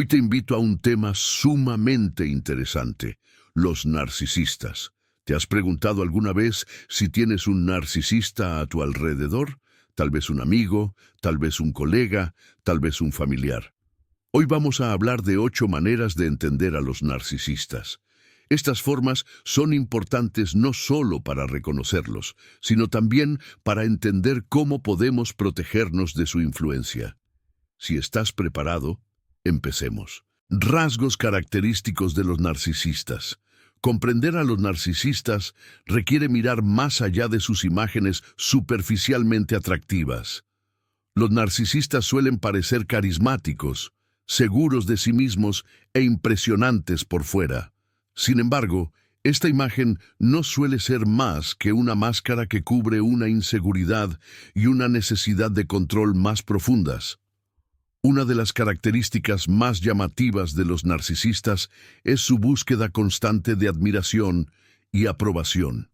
Hoy te invito a un tema sumamente interesante: los narcisistas. ¿Te has preguntado alguna vez si tienes un narcisista a tu alrededor? Tal vez un amigo, tal vez un colega, tal vez un familiar. Hoy vamos a hablar de 8 maneras de entender a los narcisistas. Estas formas son importantes no solo para reconocerlos, sino también para entender cómo podemos protegernos de su influencia. Si estás preparado, empecemos. Rasgos característicos de los narcisistas. Comprender a los narcisistas requiere mirar más allá de sus imágenes superficialmente atractivas. Los narcisistas suelen parecer carismáticos, seguros de sí mismos e impresionantes por fuera. Sin embargo, esta imagen no suele ser más que una máscara que cubre una inseguridad y una necesidad de control más profundas. Una de las características más llamativas de los narcisistas es su búsqueda constante de admiración y aprobación.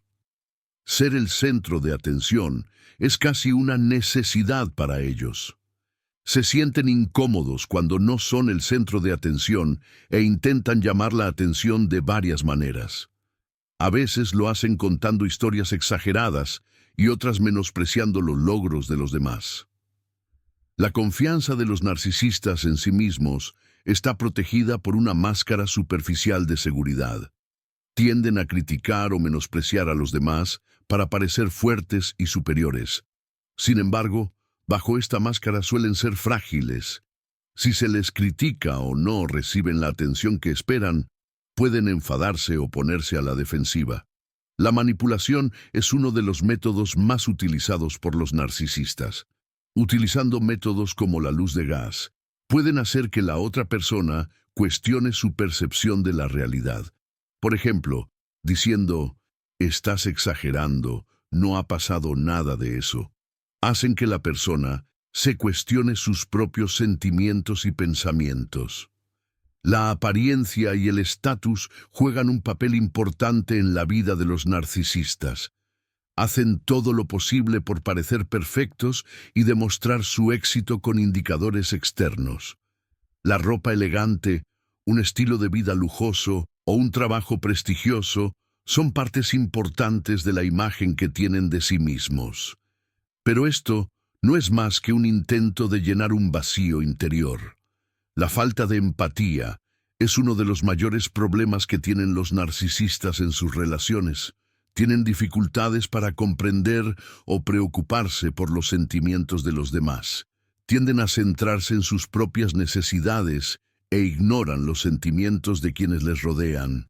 Ser el centro de atención es casi una necesidad para ellos. Se sienten incómodos cuando no son el centro de atención e intentan llamar la atención de varias maneras. A veces lo hacen contando historias exageradas y otras menospreciando los logros de los demás. La confianza de los narcisistas en sí mismos está protegida por una máscara superficial de seguridad. Tienden a criticar o menospreciar a los demás para parecer fuertes y superiores. Sin embargo, bajo esta máscara suelen ser frágiles. Si se les critica o no reciben la atención que esperan, pueden enfadarse o ponerse a la defensiva. La manipulación es uno de los métodos más utilizados por los narcisistas. Utilizando métodos como la luz de gas, pueden hacer que la otra persona cuestione su percepción de la realidad. Por ejemplo, diciendo: "Estás exagerando, no ha pasado nada de eso". Hacen que la persona se cuestione sus propios sentimientos y pensamientos. La apariencia y el estatus juegan un papel importante en la vida de los narcisistas. Hacen todo lo posible por parecer perfectos y demostrar su éxito con indicadores externos. La ropa elegante, un estilo de vida lujoso o un trabajo prestigioso son partes importantes de la imagen que tienen de sí mismos. Pero esto no es más que un intento de llenar un vacío interior. La falta de empatía es uno de los mayores problemas que tienen los narcisistas en sus relaciones. Tienen dificultades para comprender o preocuparse por los sentimientos de los demás. Tienden a centrarse en sus propias necesidades e ignoran los sentimientos de quienes les rodean.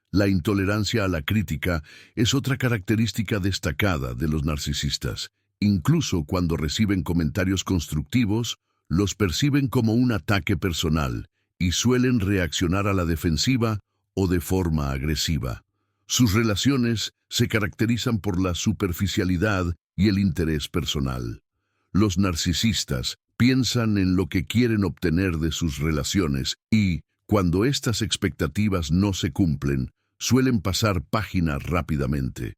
La intolerancia a la crítica es otra característica destacada de los narcisistas. Incluso cuando reciben comentarios constructivos, los perciben como un ataque personal y suelen reaccionar a la defensiva o de forma agresiva. Sus relaciones se caracterizan por la superficialidad y el interés personal. Los narcisistas piensan en lo que quieren obtener de sus relaciones y, cuando estas expectativas no se cumplen, suelen pasar página rápidamente.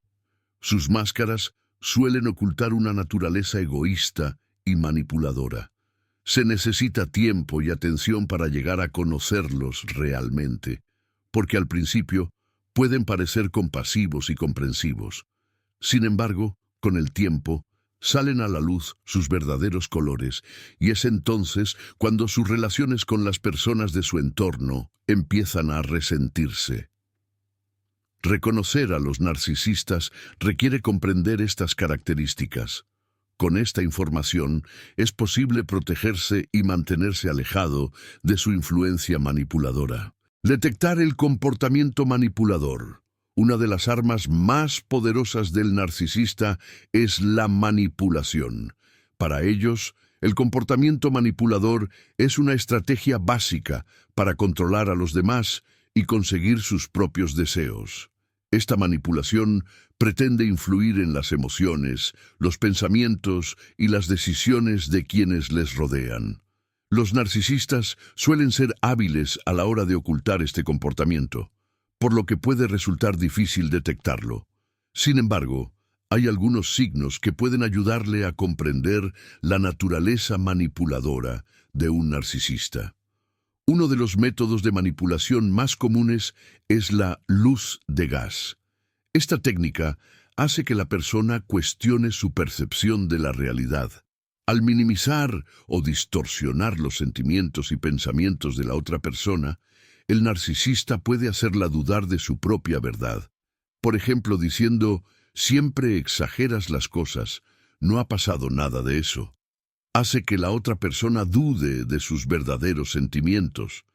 Sus máscaras suelen ocultar una naturaleza egoísta y manipuladora. Se necesita tiempo y atención para llegar a conocerlos realmente, porque al principio pueden parecer compasivos y comprensivos. Sin embargo, con el tiempo, salen a la luz sus verdaderos colores, y es entonces cuando sus relaciones con las personas de su entorno empiezan a resentirse. Reconocer a los narcisistas requiere comprender estas características. Con esta información es posible protegerse y mantenerse alejado de su influencia manipuladora. Detectar el comportamiento manipulador. Una de las armas más poderosas del narcisista es la manipulación. Para ellos, el comportamiento manipulador es una estrategia básica para controlar a los demás y conseguir sus propios deseos. Esta manipulación pretende influir en las emociones, los pensamientos y las decisiones de quienes les rodean. Los narcisistas suelen ser hábiles a la hora de ocultar este comportamiento, por lo que puede resultar difícil detectarlo. Sin embargo, hay algunos signos que pueden ayudarle a comprender la naturaleza manipuladora de un narcisista. Uno de los métodos de manipulación más comunes es la luz de gas. Esta técnica hace que la persona cuestione su percepción de la realidad. Al minimizar o distorsionar los sentimientos y pensamientos de la otra persona, el narcisista puede hacerla dudar de su propia verdad. Por ejemplo, diciendo, siempre exageras las cosas, no ha pasado nada de eso. Hace que la otra persona dude de sus verdaderos sentimientos.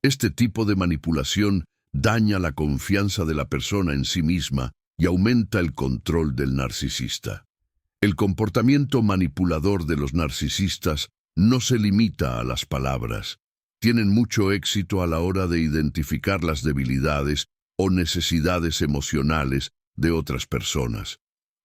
Este tipo de manipulación daña la confianza de la persona en sí misma y aumenta el control del narcisista. El comportamiento manipulador de los narcisistas no se limita a las palabras. Tienen mucho éxito a la hora de identificar las debilidades o necesidades emocionales de otras personas.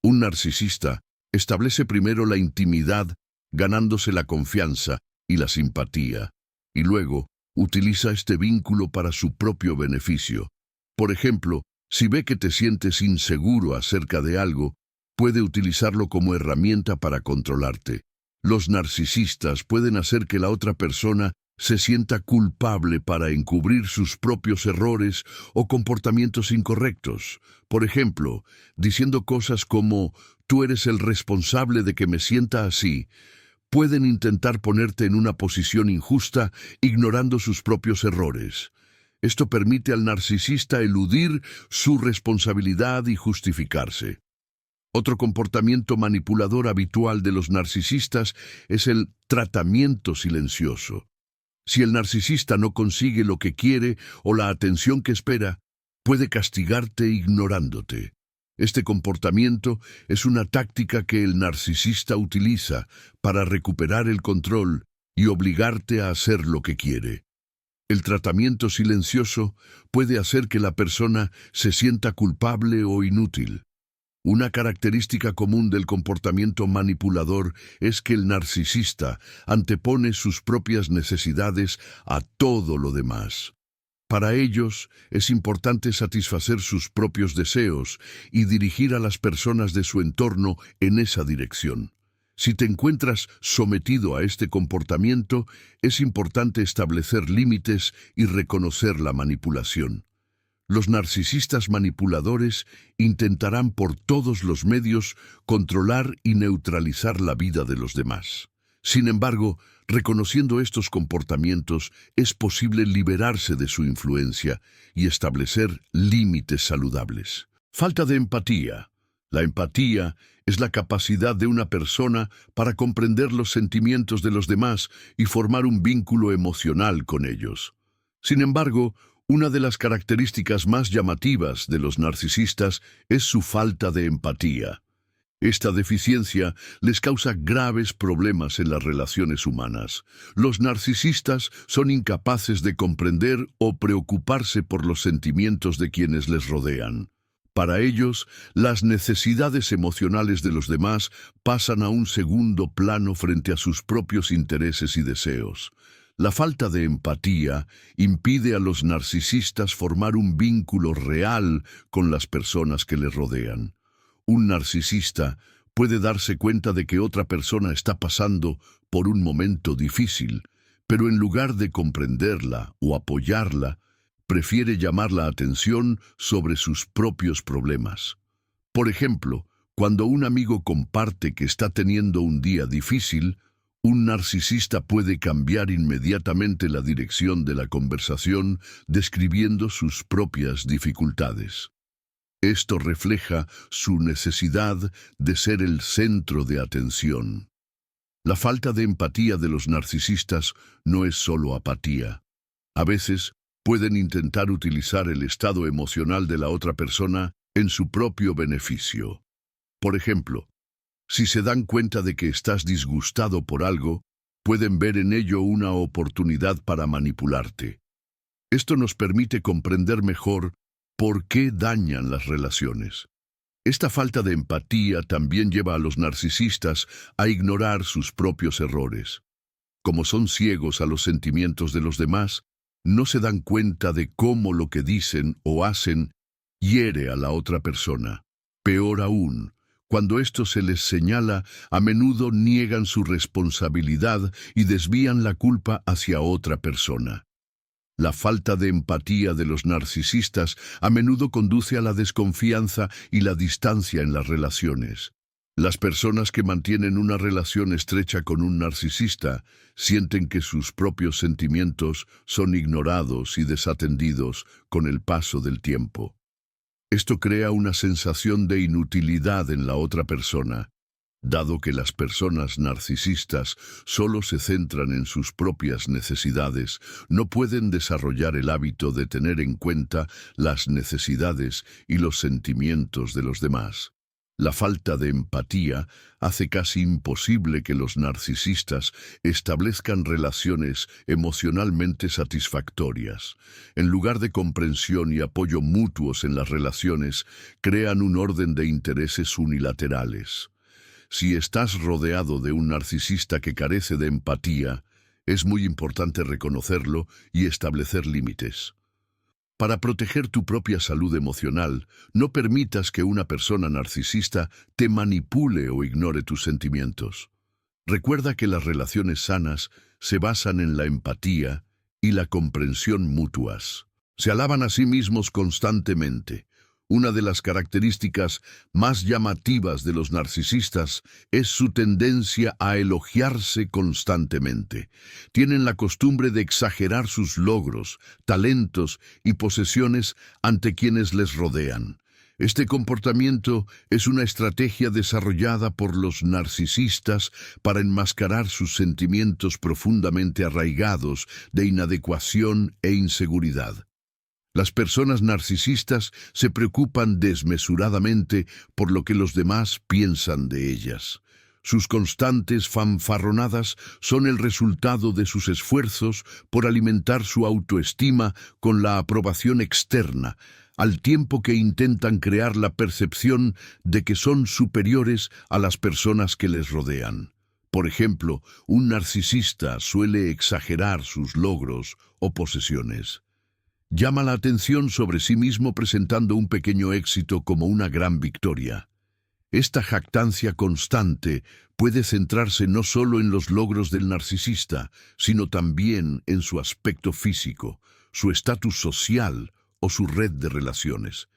Un narcisista establece primero la intimidad, ganándose la confianza y la simpatía, y luego utiliza este vínculo para su propio beneficio. Por ejemplo, si ve que te sientes inseguro acerca de algo, puede utilizarlo como herramienta para controlarte. Los narcisistas pueden hacer que la otra persona se sienta culpable para encubrir sus propios errores o comportamientos incorrectos. Por ejemplo, diciendo cosas como, tú eres el responsable de que me sienta así. Pueden intentar ponerte en una posición injusta, ignorando sus propios errores. Esto permite al narcisista eludir su responsabilidad y justificarse. Otro comportamiento manipulador habitual de los narcisistas es el tratamiento silencioso. Si el narcisista no consigue lo que quiere o la atención que espera, puede castigarte ignorándote. Este comportamiento es una táctica que el narcisista utiliza para recuperar el control y obligarte a hacer lo que quiere. El tratamiento silencioso puede hacer que la persona se sienta culpable o inútil. Una característica común del comportamiento manipulador es que el narcisista antepone sus propias necesidades a todo lo demás. Para ellos, es importante satisfacer sus propios deseos y dirigir a las personas de su entorno en esa dirección. Si te encuentras sometido a este comportamiento, es importante establecer límites y reconocer la manipulación. Los narcisistas manipuladores intentarán por todos los medios controlar y neutralizar la vida de los demás. Sin embargo, reconociendo estos comportamientos, es posible liberarse de su influencia y establecer límites saludables. Falta de empatía. La empatía es la capacidad de una persona para comprender los sentimientos de los demás y formar un vínculo emocional con ellos. Sin embargo, una de las características más llamativas de los narcisistas es su falta de empatía. Esta deficiencia les causa graves problemas en las relaciones humanas. Los narcisistas son incapaces de comprender o preocuparse por los sentimientos de quienes les rodean. Para ellos, las necesidades emocionales de los demás pasan a un segundo plano frente a sus propios intereses y deseos. La falta de empatía impide a los narcisistas formar un vínculo real con las personas que les rodean. Un narcisista puede darse cuenta de que otra persona está pasando por un momento difícil, pero en lugar de comprenderla o apoyarla, prefiere llamar la atención sobre sus propios problemas. Por ejemplo, cuando un amigo comparte que está teniendo un día difícil, un narcisista puede cambiar inmediatamente la dirección de la conversación describiendo sus propias dificultades. Esto refleja su necesidad de ser el centro de atención. La falta de empatía de los narcisistas no es solo apatía. A veces, pueden intentar utilizar el estado emocional de la otra persona en su propio beneficio. Por ejemplo, si se dan cuenta de que estás disgustado por algo, pueden ver en ello una oportunidad para manipularte. Esto nos permite comprender mejor por qué dañan las relaciones. Esta falta de empatía también lleva a los narcisistas a ignorar sus propios errores. Como son ciegos a los sentimientos de los demás, no se dan cuenta de cómo lo que dicen o hacen hiere a la otra persona. Peor aún, cuando esto se les señala, a menudo niegan su responsabilidad y desvían la culpa hacia otra persona. La falta de empatía de los narcisistas a menudo conduce a la desconfianza y la distancia en las relaciones. Las personas que mantienen una relación estrecha con un narcisista sienten que sus propios sentimientos son ignorados y desatendidos con el paso del tiempo. Esto crea una sensación de inutilidad en la otra persona. Dado que las personas narcisistas solo se centran en sus propias necesidades, no pueden desarrollar el hábito de tener en cuenta las necesidades y los sentimientos de los demás. La falta de empatía hace casi imposible que los narcisistas establezcan relaciones emocionalmente satisfactorias. En lugar de comprensión y apoyo mutuos en las relaciones, crean un orden de intereses unilaterales. Si estás rodeado de un narcisista que carece de empatía, es muy importante reconocerlo y establecer límites. Para proteger tu propia salud emocional, no permitas que una persona narcisista te manipule o ignore tus sentimientos. Recuerda que las relaciones sanas se basan en la empatía y la comprensión mutuas. Se alaban a sí mismos constantemente. Una de las características más llamativas de los narcisistas es su tendencia a elogiarse constantemente. Tienen la costumbre de exagerar sus logros, talentos y posesiones ante quienes les rodean. Este comportamiento es una estrategia desarrollada por los narcisistas para enmascarar sus sentimientos profundamente arraigados de inadecuación e inseguridad. Las personas narcisistas se preocupan desmesuradamente por lo que los demás piensan de ellas. Sus constantes fanfarronadas son el resultado de sus esfuerzos por alimentar su autoestima con la aprobación externa, al tiempo que intentan crear la percepción de que son superiores a las personas que les rodean. Por ejemplo, un narcisista suele exagerar sus logros o posesiones. Llama la atención sobre sí mismo presentando un pequeño éxito como una gran victoria. Esta jactancia constante puede centrarse no solo en los logros del narcisista, sino también en su aspecto físico, su estatus social o su red de relaciones.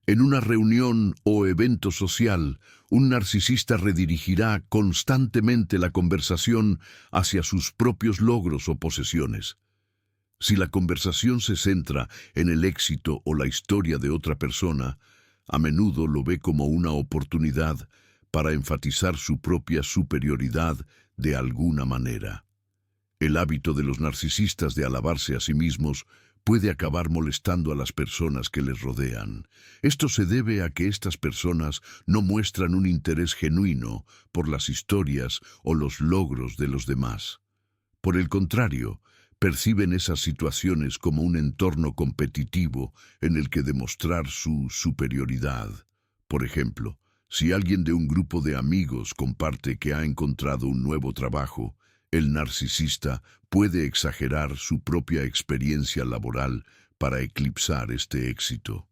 En una reunión o evento social, un narcisista redirigirá constantemente la conversación hacia sus propios logros o posesiones. Si la conversación se centra en el éxito o la historia de otra persona, a menudo lo ve como una oportunidad para enfatizar su propia superioridad de alguna manera. El hábito de los narcisistas de alabarse a sí mismos puede acabar molestando a las personas que les rodean. Esto se debe a que estas personas no muestran un interés genuino por las historias o los logros de los demás. Por el contrario, perciben esas situaciones como un entorno competitivo en el que demostrar su superioridad. Por ejemplo, si alguien de un grupo de amigos comparte que ha encontrado un nuevo trabajo, el narcisista puede exagerar su propia experiencia laboral para eclipsar este éxito.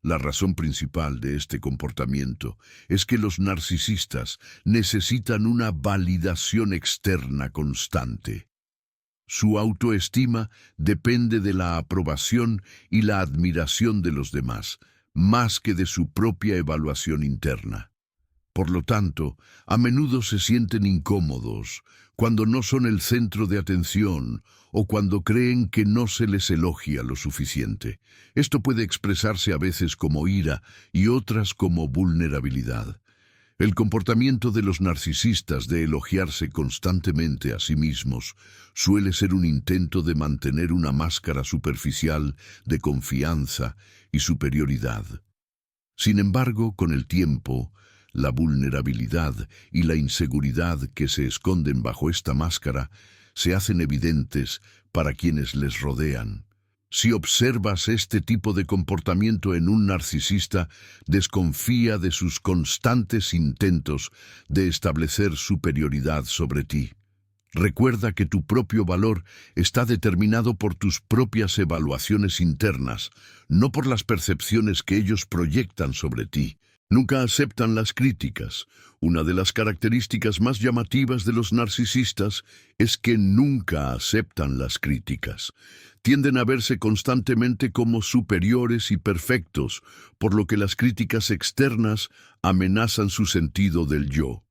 La razón principal de este comportamiento es que los narcisistas necesitan una validación externa constante. Su autoestima depende de la aprobación y la admiración de los demás, más que de su propia evaluación interna. Por lo tanto, a menudo se sienten incómodos cuando no son el centro de atención o cuando creen que no se les elogia lo suficiente. Esto puede expresarse a veces como ira y otras como vulnerabilidad. El comportamiento de los narcisistas de elogiarse constantemente a sí mismos suele ser un intento de mantener una máscara superficial de confianza y superioridad. Sin embargo, con el tiempo, la vulnerabilidad y la inseguridad que se esconden bajo esta máscara se hacen evidentes para quienes les rodean. Si observas este tipo de comportamiento en un narcisista, desconfía de sus constantes intentos de establecer superioridad sobre ti. Recuerda que tu propio valor está determinado por tus propias evaluaciones internas, no por las percepciones que ellos proyectan sobre ti. Nunca aceptan las críticas. Una de las características más llamativas de los narcisistas es que nunca aceptan las críticas. tienden a verse constantemente como superiores y perfectos, por lo que las críticas externas amenazan su sentido del yo.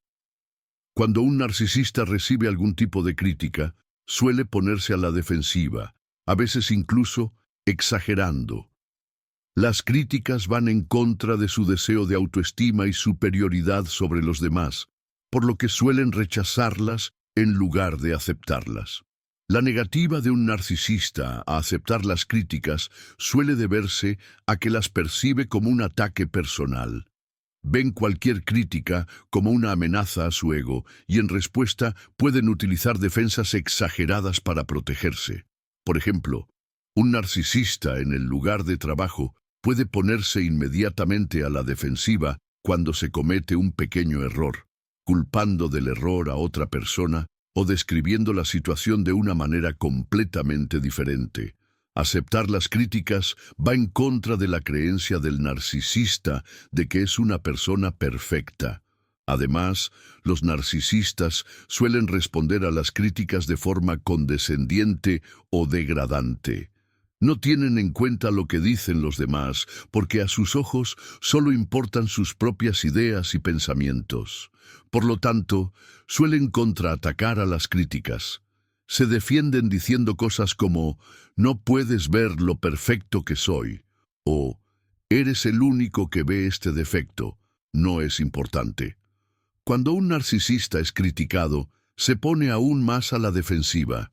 Cuando un narcisista recibe algún tipo de crítica, suele ponerse a la defensiva, a veces incluso exagerando. Las críticas van en contra de su deseo de autoestima y superioridad sobre los demás, por lo que suelen rechazarlas en lugar de aceptarlas. La negativa de un narcisista a aceptar las críticas suele deberse a que las percibe como un ataque personal. Ven cualquier crítica como una amenaza a su ego y en respuesta pueden utilizar defensas exageradas para protegerse. Por ejemplo, un narcisista en el lugar de trabajo puede ponerse inmediatamente a la defensiva cuando se comete un pequeño error, culpando del error a otra persona o describiendo la situación de una manera completamente diferente. Aceptar las críticas va en contra de la creencia del narcisista de que es una persona perfecta. Además, los narcisistas suelen responder a las críticas de forma condescendiente o degradante. No tienen en cuenta lo que dicen los demás, porque a sus ojos solo importan sus propias ideas y pensamientos. Por lo tanto, suelen contraatacar a las críticas. Se defienden diciendo cosas como «no puedes ver lo perfecto que soy» o «eres el único que ve este defecto, no es importante». Cuando un narcisista es criticado, se pone aún más a la defensiva.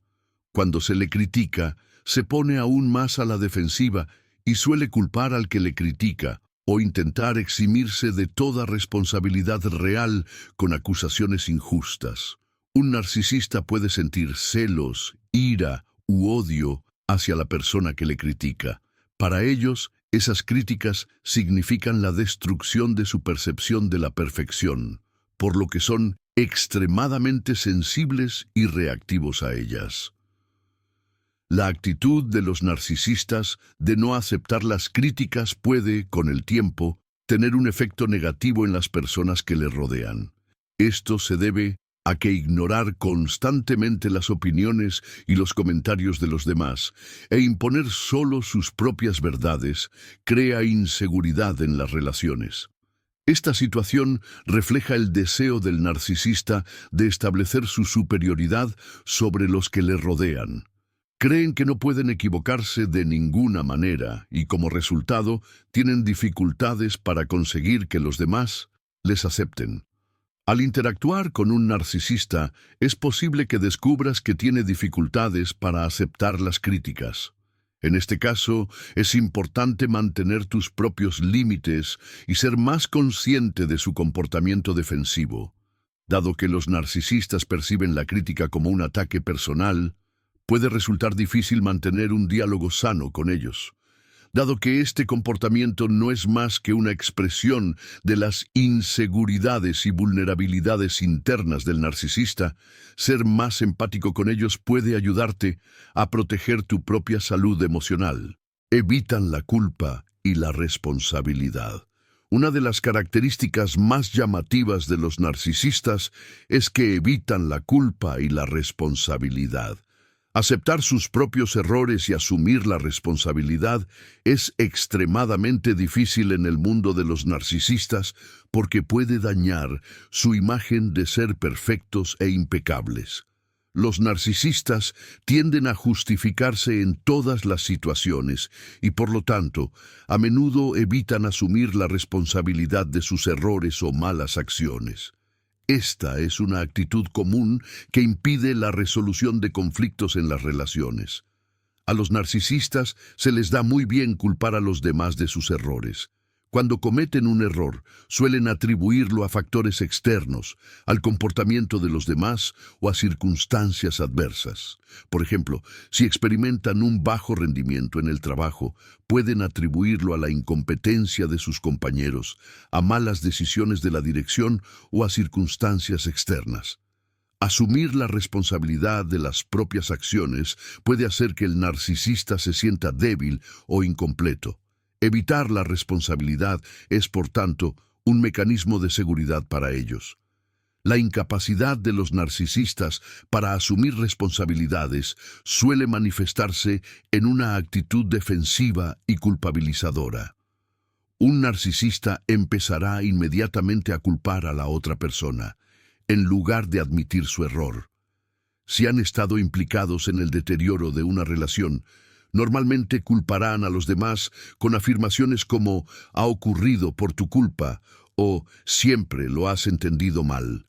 Cuando se le critica, se pone aún más a la defensiva y suele culpar al que le critica o intentar eximirse de toda responsabilidad real con acusaciones injustas. Un narcisista puede sentir celos, ira u odio hacia la persona que le critica. Para ellos, esas críticas significan la destrucción de su percepción de la perfección, por lo que son extremadamente sensibles y reactivos a ellas. La actitud de los narcisistas de no aceptar las críticas puede, con el tiempo, tener un efecto negativo en las personas que le rodean. Esto se debe a que ignorar constantemente las opiniones y los comentarios de los demás e imponer solo sus propias verdades crea inseguridad en las relaciones. Esta situación refleja el deseo del narcisista de establecer su superioridad sobre los que le rodean. Creen que no pueden equivocarse de ninguna manera y como resultado tienen dificultades para conseguir que los demás les acepten. Al interactuar con un narcisista, es posible que descubras que tiene dificultades para aceptar las críticas. En este caso, es importante mantener tus propios límites y ser más consciente de su comportamiento defensivo. Dado que los narcisistas perciben la crítica como un ataque personal, puede resultar difícil mantener un diálogo sano con ellos. Dado que este comportamiento no es más que una expresión de las inseguridades y vulnerabilidades internas del narcisista, ser más empático con ellos puede ayudarte a proteger tu propia salud emocional. Evitan la culpa y la responsabilidad. Una de las características más llamativas de los narcisistas es que evitan la culpa y la responsabilidad. Aceptar sus propios errores y asumir la responsabilidad es extremadamente difícil en el mundo de los narcisistas porque puede dañar su imagen de ser perfectos e impecables. Los narcisistas tienden a justificarse en todas las situaciones y, por lo tanto, a menudo evitan asumir la responsabilidad de sus errores o malas acciones. Esta es una actitud común que impide la resolución de conflictos en las relaciones. A los narcisistas se les da muy bien culpar a los demás de sus errores. Cuando cometen un error, suelen atribuirlo a factores externos, al comportamiento de los demás o a circunstancias adversas. Por ejemplo, si experimentan un bajo rendimiento en el trabajo, pueden atribuirlo a la incompetencia de sus compañeros, a malas decisiones de la dirección o a circunstancias externas. Asumir la responsabilidad de las propias acciones puede hacer que el narcisista se sienta débil o incompleto. Evitar la responsabilidad es, por tanto, un mecanismo de seguridad para ellos. La incapacidad de los narcisistas para asumir responsabilidades suele manifestarse en una actitud defensiva y culpabilizadora. Un narcisista empezará inmediatamente a culpar a la otra persona, en lugar de admitir su error. Si han estado implicados en el deterioro de una relación, normalmente culparán a los demás con afirmaciones como «ha ocurrido por tu culpa» o «siempre lo has entendido mal».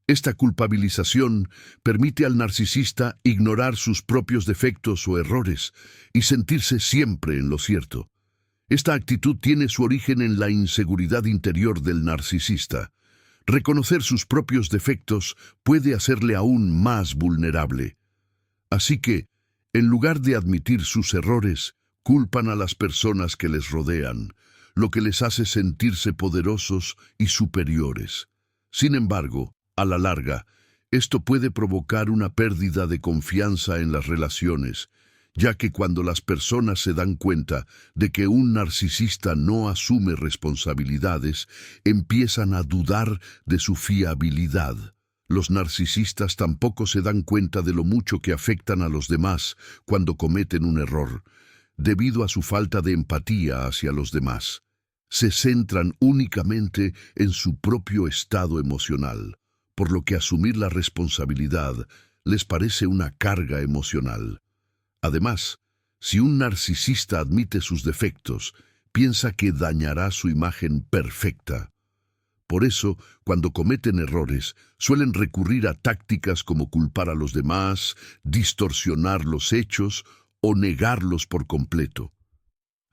Esta culpabilización permite al narcisista ignorar sus propios defectos o errores y sentirse siempre en lo cierto. Esta actitud tiene su origen en la inseguridad interior del narcisista. Reconocer sus propios defectos puede hacerle aún más vulnerable. Así que, en lugar de admitir sus errores, culpan a las personas que les rodean, lo que les hace sentirse poderosos y superiores. Sin embargo, a la larga, esto puede provocar una pérdida de confianza en las relaciones, ya que cuando las personas se dan cuenta de que un narcisista no asume responsabilidades, empiezan a dudar de su fiabilidad. Los narcisistas tampoco se dan cuenta de lo mucho que afectan a los demás cuando cometen un error, debido a su falta de empatía hacia los demás. Se centran únicamente en su propio estado emocional, por lo que asumir la responsabilidad les parece una carga emocional. Además, si un narcisista admite sus defectos, piensa que dañará su imagen perfecta. Por eso, cuando cometen errores, suelen recurrir a tácticas como culpar a los demás, distorsionar los hechos o negarlos por completo.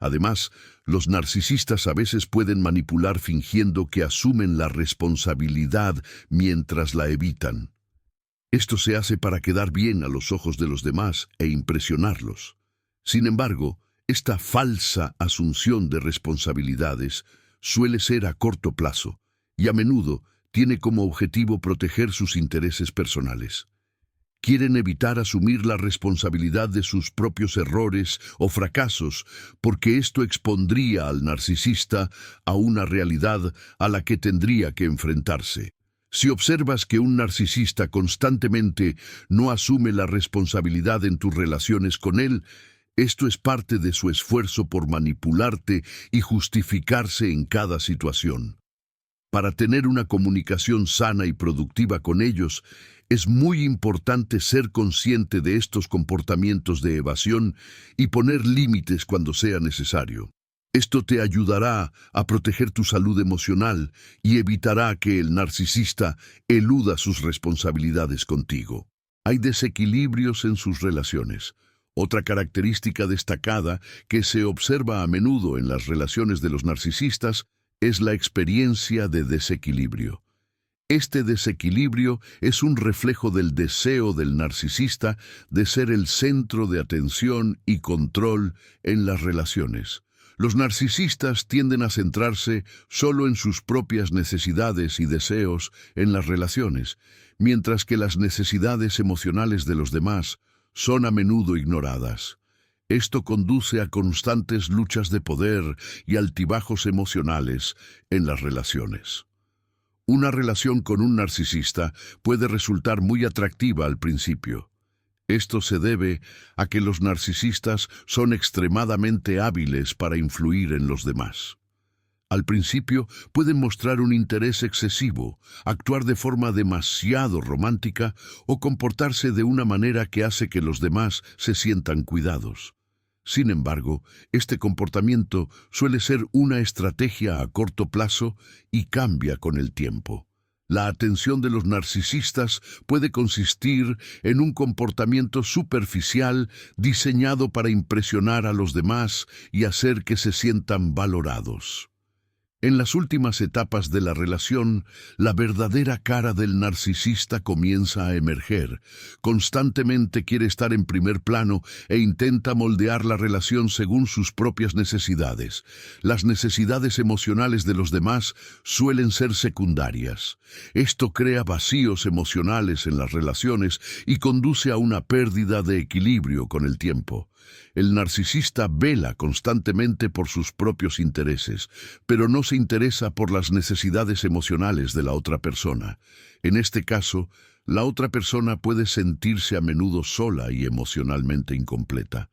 Además, los narcisistas a veces pueden manipular fingiendo que asumen la responsabilidad mientras la evitan. Esto se hace para quedar bien a los ojos de los demás e impresionarlos. Sin embargo, esta falsa asunción de responsabilidades suele ser a corto plazo y a menudo tiene como objetivo proteger sus intereses personales. Quieren evitar asumir la responsabilidad de sus propios errores o fracasos porque esto expondría al narcisista a una realidad a la que tendría que enfrentarse. Si observas que un narcisista constantemente no asume la responsabilidad en tus relaciones con él, esto es parte de su esfuerzo por manipularte y justificarse en cada situación. Para tener una comunicación sana y productiva con ellos, es muy importante ser consciente de estos comportamientos de evasión y poner límites cuando sea necesario. Esto te ayudará a proteger tu salud emocional y evitará que el narcisista eluda sus responsabilidades contigo. Hay desequilibrios en sus relaciones. Otra característica destacada que se observa a menudo en las relaciones de los narcisistas es la experiencia de desequilibrio. Este desequilibrio es un reflejo del deseo del narcisista de ser el centro de atención y control en las relaciones. Los narcisistas tienden a centrarse solo en sus propias necesidades y deseos en las relaciones, mientras que las necesidades emocionales de los demás son a menudo ignoradas. Esto conduce a constantes luchas de poder y altibajos emocionales en las relaciones. Una relación con un narcisista puede resultar muy atractiva al principio. Esto se debe a que los narcisistas son extremadamente hábiles para influir en los demás. Al principio pueden mostrar un interés excesivo, actuar de forma demasiado romántica o comportarse de una manera que hace que los demás se sientan cuidados. Sin embargo, este comportamiento suele ser una estrategia a corto plazo y cambia con el tiempo. La atención de los narcisistas puede consistir en un comportamiento superficial diseñado para impresionar a los demás y hacer que se sientan valorados. En las últimas etapas de la relación, la verdadera cara del narcisista comienza a emerger. Constantemente quiere estar en primer plano e intenta moldear la relación según sus propias necesidades. Las necesidades emocionales de los demás suelen ser secundarias. Esto crea vacíos emocionales en las relaciones y conduce a una pérdida de equilibrio con el tiempo. El narcisista vela constantemente por sus propios intereses, pero no se interesa por las necesidades emocionales de la otra persona. En este caso, la otra persona puede sentirse a menudo sola y emocionalmente incompleta.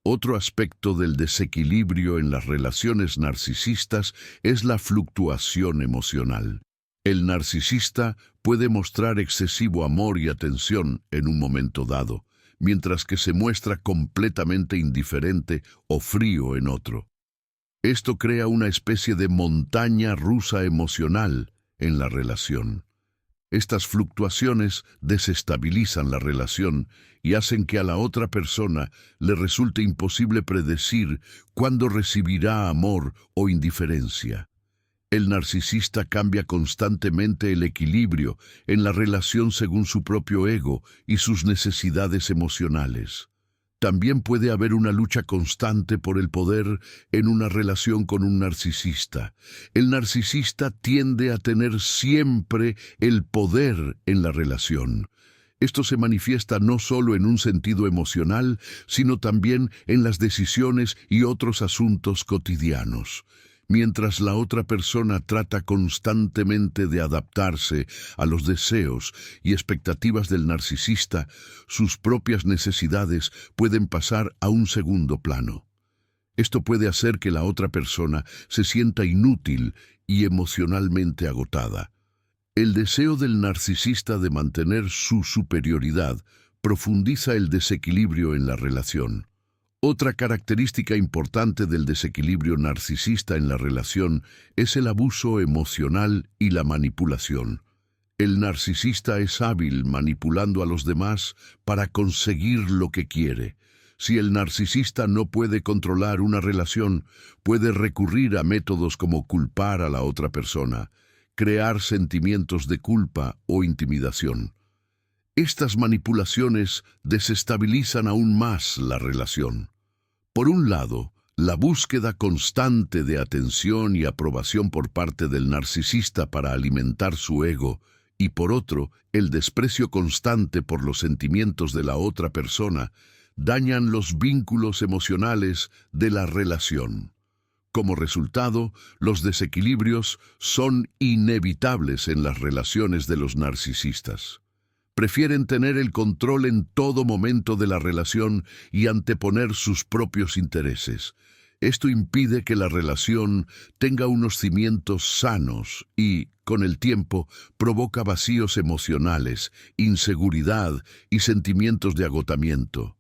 Otro aspecto del desequilibrio en las relaciones narcisistas es la fluctuación emocional. El narcisista puede mostrar excesivo amor y atención en un momento dado, mientras que se muestra completamente indiferente o frío en otro. Esto crea una especie de montaña rusa emocional en la relación. Estas fluctuaciones desestabilizan la relación y hacen que a la otra persona le resulte imposible predecir cuándo recibirá amor o indiferencia. El narcisista cambia constantemente el equilibrio en la relación según su propio ego y sus necesidades emocionales. También puede haber una lucha constante por el poder en una relación con un narcisista. El narcisista tiende a tener siempre el poder en la relación. Esto se manifiesta no solo en un sentido emocional, sino también en las decisiones y otros asuntos cotidianos. Mientras la otra persona trata constantemente de adaptarse a los deseos y expectativas del narcisista, sus propias necesidades pueden pasar a un segundo plano. Esto puede hacer que la otra persona se sienta inútil y emocionalmente agotada. El deseo del narcisista de mantener su superioridad profundiza el desequilibrio en la relación. Otra característica importante del desequilibrio narcisista en la relación es el abuso emocional y la manipulación. El narcisista es hábil manipulando a los demás para conseguir lo que quiere. Si el narcisista no puede controlar una relación, puede recurrir a métodos como culpar a la otra persona, crear sentimientos de culpa o intimidación. Estas manipulaciones desestabilizan aún más la relación. Por un lado, la búsqueda constante de atención y aprobación por parte del narcisista para alimentar su ego, y por otro, el desprecio constante por los sentimientos de la otra persona, dañan los vínculos emocionales de la relación. Como resultado, los desequilibrios son inevitables en las relaciones de los narcisistas. Prefieren tener el control en todo momento de la relación y anteponer sus propios intereses. Esto impide que la relación tenga unos cimientos sanos y, con el tiempo, provoca vacíos emocionales, inseguridad y sentimientos de agotamiento.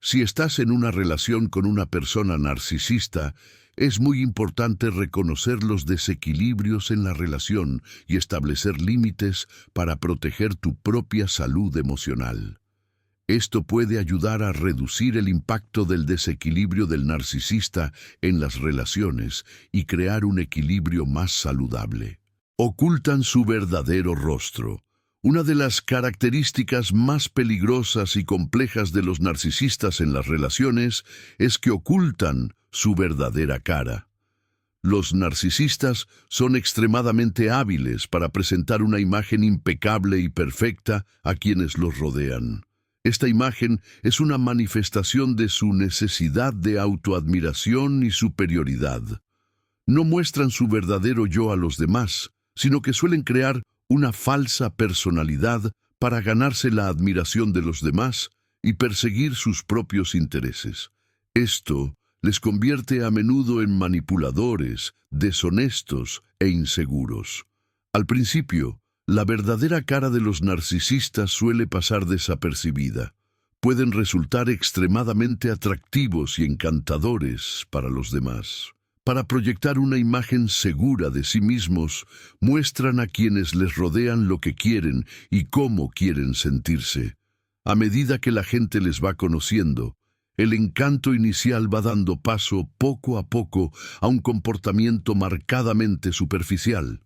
Si estás en una relación con una persona narcisista, es muy importante reconocer los desequilibrios en la relación y establecer límites para proteger tu propia salud emocional. Esto puede ayudar a reducir el impacto del desequilibrio del narcisista en las relaciones y crear un equilibrio más saludable. Ocultan su verdadero rostro. Una de las características más peligrosas y complejas de los narcisistas en las relaciones es que ocultan su verdadera cara. Los narcisistas son extremadamente hábiles para presentar una imagen impecable y perfecta a quienes los rodean. Esta imagen es una manifestación de su necesidad de autoadmiración y superioridad. No muestran su verdadero yo a los demás, sino que suelen crear una falsa personalidad para ganarse la admiración de los demás y perseguir sus propios intereses. Esto les convierte a menudo en manipuladores, deshonestos e inseguros. Al principio, la verdadera cara de los narcisistas suele pasar desapercibida. Pueden resultar extremadamente atractivos y encantadores para los demás. Para proyectar una imagen segura de sí mismos, muestran a quienes les rodean lo que quieren y cómo quieren sentirse. A medida que la gente les va conociendo, el encanto inicial va dando paso poco a poco a un comportamiento marcadamente superficial.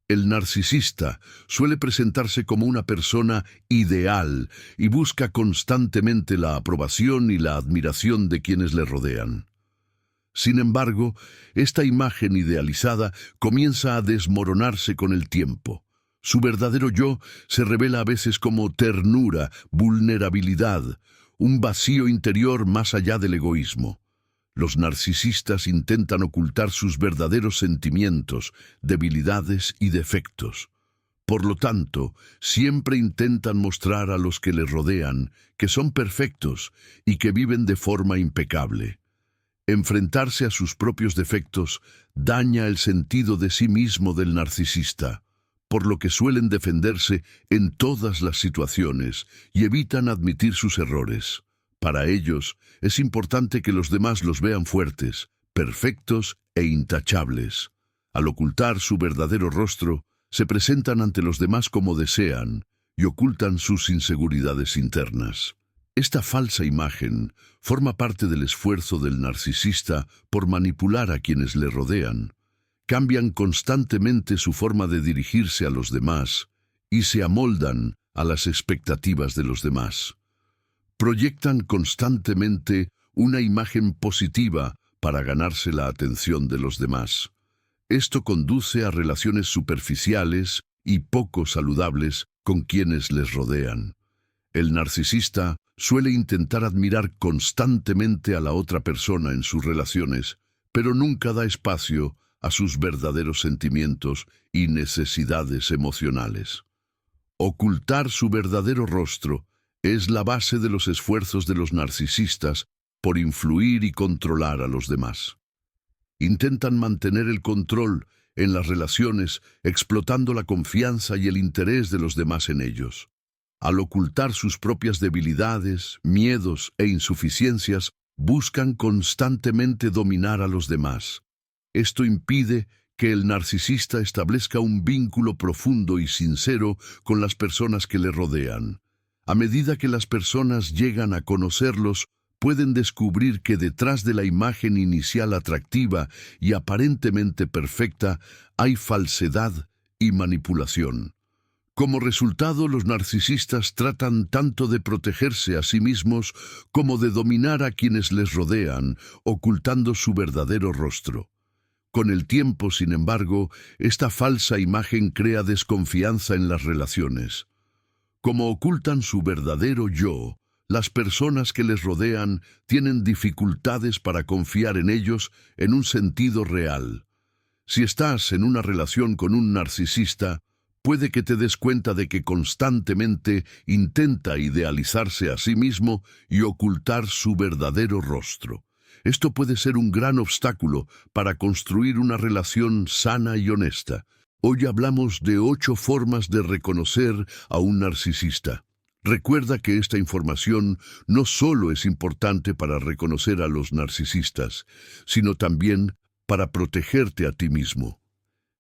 El narcisista suele presentarse como una persona ideal y busca constantemente la aprobación y la admiración de quienes le rodean. Sin embargo, esta imagen idealizada comienza a desmoronarse con el tiempo. Su verdadero yo se revela a veces como ternura, vulnerabilidad, un vacío interior más allá del egoísmo. Los narcisistas intentan ocultar sus verdaderos sentimientos, debilidades y defectos. Por lo tanto, siempre intentan mostrar a los que les rodean que son perfectos y que viven de forma impecable. Enfrentarse a sus propios defectos daña el sentido de sí mismo del narcisista, por lo que suelen defenderse en todas las situaciones y evitan admitir sus errores. Para ellos, es importante que los demás los vean fuertes, perfectos e intachables. Al ocultar su verdadero rostro, se presentan ante los demás como desean y ocultan sus inseguridades internas. Esta falsa imagen forma parte del esfuerzo del narcisista por manipular a quienes le rodean. Cambian constantemente su forma de dirigirse a los demás y se amoldan a las expectativas de los demás. Proyectan constantemente una imagen positiva para ganarse la atención de los demás. Esto conduce a relaciones superficiales y poco saludables con quienes les rodean. El narcisista suele intentar admirar constantemente a la otra persona en sus relaciones, pero nunca da espacio a sus verdaderos sentimientos y necesidades emocionales. Ocultar su verdadero rostro es la base de los esfuerzos de los narcisistas por influir y controlar a los demás. Intentan mantener el control en las relaciones, explotando la confianza y el interés de los demás en ellos. Al ocultar sus propias debilidades, miedos e insuficiencias, buscan constantemente dominar a los demás. Esto impide que el narcisista establezca un vínculo profundo y sincero con las personas que le rodean. A medida que las personas llegan a conocerlos, pueden descubrir que detrás de la imagen inicial atractiva y aparentemente perfecta hay falsedad y manipulación. Como resultado, los narcisistas tratan tanto de protegerse a sí mismos como de dominar a quienes les rodean, ocultando su verdadero rostro. Con el tiempo, sin embargo, esta falsa imagen crea desconfianza en las relaciones. Como ocultan su verdadero yo, las personas que les rodean tienen dificultades para confiar en ellos en un sentido real. Si estás en una relación con un narcisista, puede que te des cuenta de que constantemente intenta idealizarse a sí mismo y ocultar su verdadero rostro. Esto puede ser un gran obstáculo para construir una relación sana y honesta. Hoy hablamos de 8 formas de reconocer a un narcisista. Recuerda que esta información no solo es importante para reconocer a los narcisistas, sino también para protegerte a ti mismo.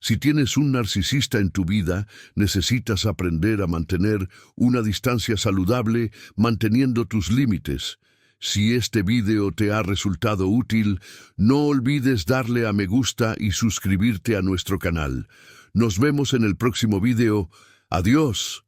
Si tienes un narcisista en tu vida, necesitas aprender a mantener una distancia saludable, manteniendo tus límites. Si este video te ha resultado útil, no olvides darle a me gusta y suscribirte a nuestro canal. Nos vemos en el próximo video. Adiós.